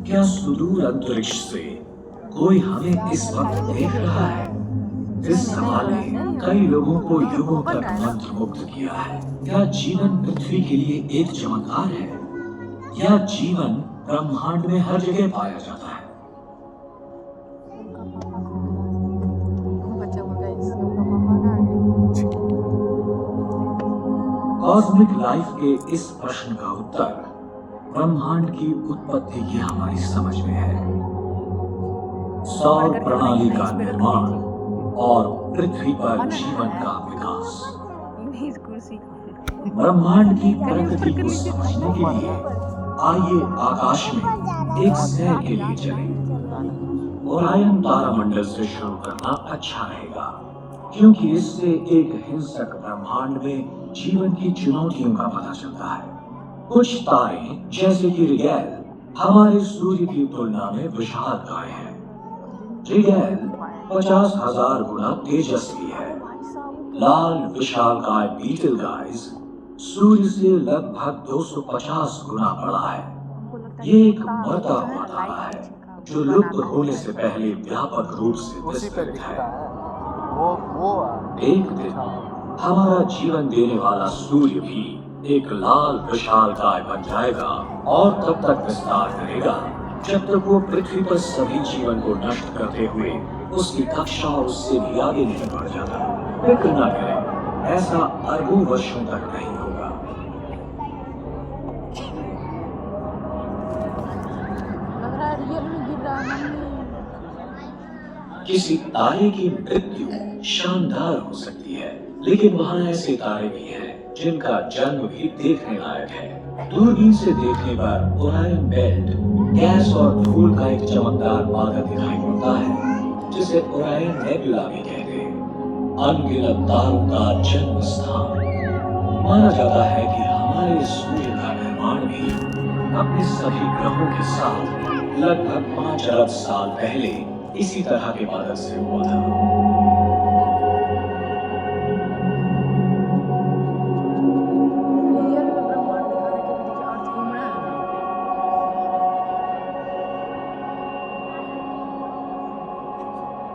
क्या सुदूर अंतरिक्ष से कोई हमें इस वक्त देख रहा है? इस सवाल ने कई लोगों को युगों तक मंत्रमुग्ध किया है। क्या जीवन पृथ्वी के लिए एक चमत्कार है, या जीवन ब्रह्मांड में हर जगह पाया जाता है? कॉस्मिक लाइफ के इस प्रश्न का उत्तर ब्रह्मांड की उत्पत्ति की हमारी समझ में है। सौर प्रणाली का निर्माण और पृथ्वी पर जीवन का विकास। ब्रह्मांड की प्रकृति को समझने के लिए आइए आकाश में एक सैर के लिए चलें। ओरायन तारामंडल से शुरू करना अच्छा रहेगा, क्योंकि इससे एक हिंसक ब्रह्मांड में जीवन की चुनौतियों का पता चलता है। कुछ तारे जैसे कि रिगेल हमारे सूर्य की तुलना में विशालकाय हैं। रिगेल 50,000 गुना तेजस्वी है। लाल विशालकाय बीटल गाइज सूर्य से लगभग 250 गुना बड़ा है। ये एक मरता हुआ तारा है जो लुप्त होने से पहले व्यापक रूप से विस्तृत है। एक दिन हमारा जीवन देने वाला सूर्य भी एक लाल विशालकाय बन जाएगा और तब तक विस्तार करेगा जब तक वो पृथ्वी पर सभी जीवन को नष्ट करते हुए उसकी कक्षा उससे भी आगे नहीं बढ़ जाता। फिक्र न करें, ऐसा अरबों वर्षों तक नहीं होगा। किसी तारे की मृत्यु शानदार हो सकती है, लेकिन वहाँ ऐसे तारे भी हैं जिनका जन्म भी देखने लायक है। दूरबीन से देखने पर ओरायन बेल्ट गैस और धूल का एक चमकदार बादल दिखाई पड़ता है, जिसे ओरायन नेबुला भी कहते हैं। अनगिनत तारों का जन्म स्थान। माना जाता है कि हमारे सूर्य का निर्माण भी अपने सभी ग्रहों के साथ लगभग 5 अरब साल पहले इसी तरह के बादल से हुआ था।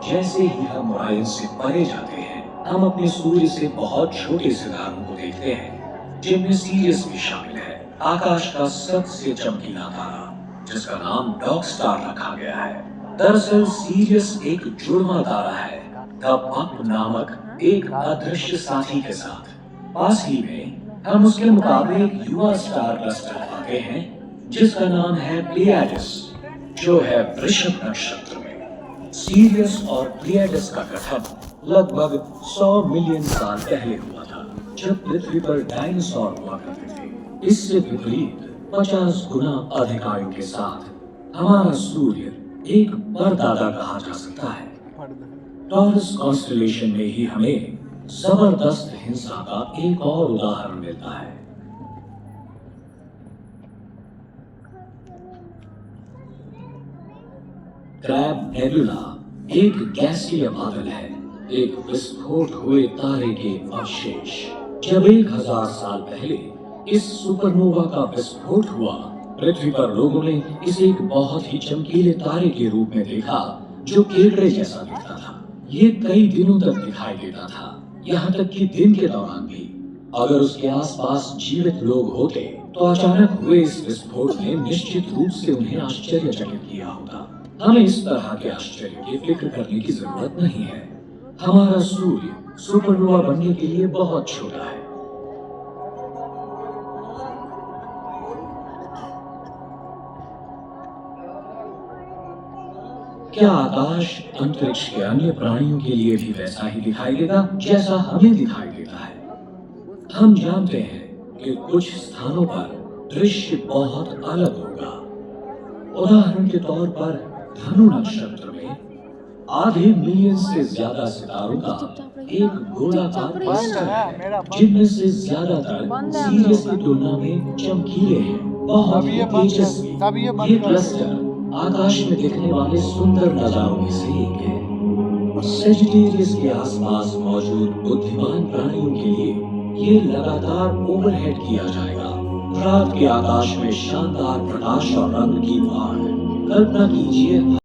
जैसे ही हम ओरायन से परे जाते हैं, हम अपने सूर्य से बहुत छोटे सितारों को देखते हैं, जिनमें सीरियस भी शामिल है। आकाश का सबसे चमकीला तारा, जिसका नाम डॉग स्टार रखा गया है। दरअसल सीरियस एक जुड़वा तारा है, द पप नामक एक अदृश्य साथी के साथ। पास ही में हम उसके मुकाबले एक युवा स्टार क्लस्टर पाते हैं, जिसका नाम है प्लेयाडस, जो है वृषभ नक्षत्र में। सीरियस और प्लेयाडस का गठन लगभग 100 मिलियन साल पहले हुआ था, जब पृथ्वी पर डायनासोर हुआ करते थे। इससे विपरीत 50 गुना अधिक आयु के साथ हमारा सूर्य एक परदादा कहा जा सकता है। टॉरस कॉन्स्टेलेशन में ही हमें जबरदस्त हिंसा का एक और उदाहरण मिलता है। क्रैब नेबुला एक गैसीय बादल है, एक विस्फोट हुए तारे के अवशेष। जब 1000 साल पहले इस सुपरनोवा का विस्फोट हुआ, पृथ्वी पर लोगों ने इसे एक बहुत ही चमकीले तारे के रूप में देखा, जो केकड़े जैसा दिखता था। ये कई दिनों तक दिखाई देता था, यहाँ तक कि दिन के दौरान भी। अगर उसके आसपास जीवित लोग होते तो अचानक हुए इस विस्फोट ने निश्चित रूप से उन्हें आश्चर्यचकित किया होता। हमें इस तरह के आश्चर्य की फिक्र करने की जरूरत नहीं है। हमारा सूर्य सुपरनोवा बनने के लिए बहुत छोटा है। क्या आकाश अंतरिक्ष के अन्य प्राणियों के लिए भी वैसा ही दिखाई देगा जैसा हमें दिखाई देता है? हम जानते हैं कि कुछ स्थानों पर दृश्य बहुत अलग होगा। उदाहरण के तौर पर धनु नक्षत्र में आधे मिलियन से ज्यादा सितारों का एक गोलाकार क्लस्टर है, जिनमें से ज्यादातर सीरियस की तुलना में चमकीले हैं, बहुत ही तेजस्वी। ये क्लस्टर आकाश में दिखने वाले सुंदर नजारों में से एक है। सेजिटेरियस के आसपास मौजूद बुद्धिमान प्राणियों के लिए ये लगातार ओवरहेड किया जाएगा। रात के आकाश में शानदार प्रकाश और रंग की बाढ़ कल्पना कीजिए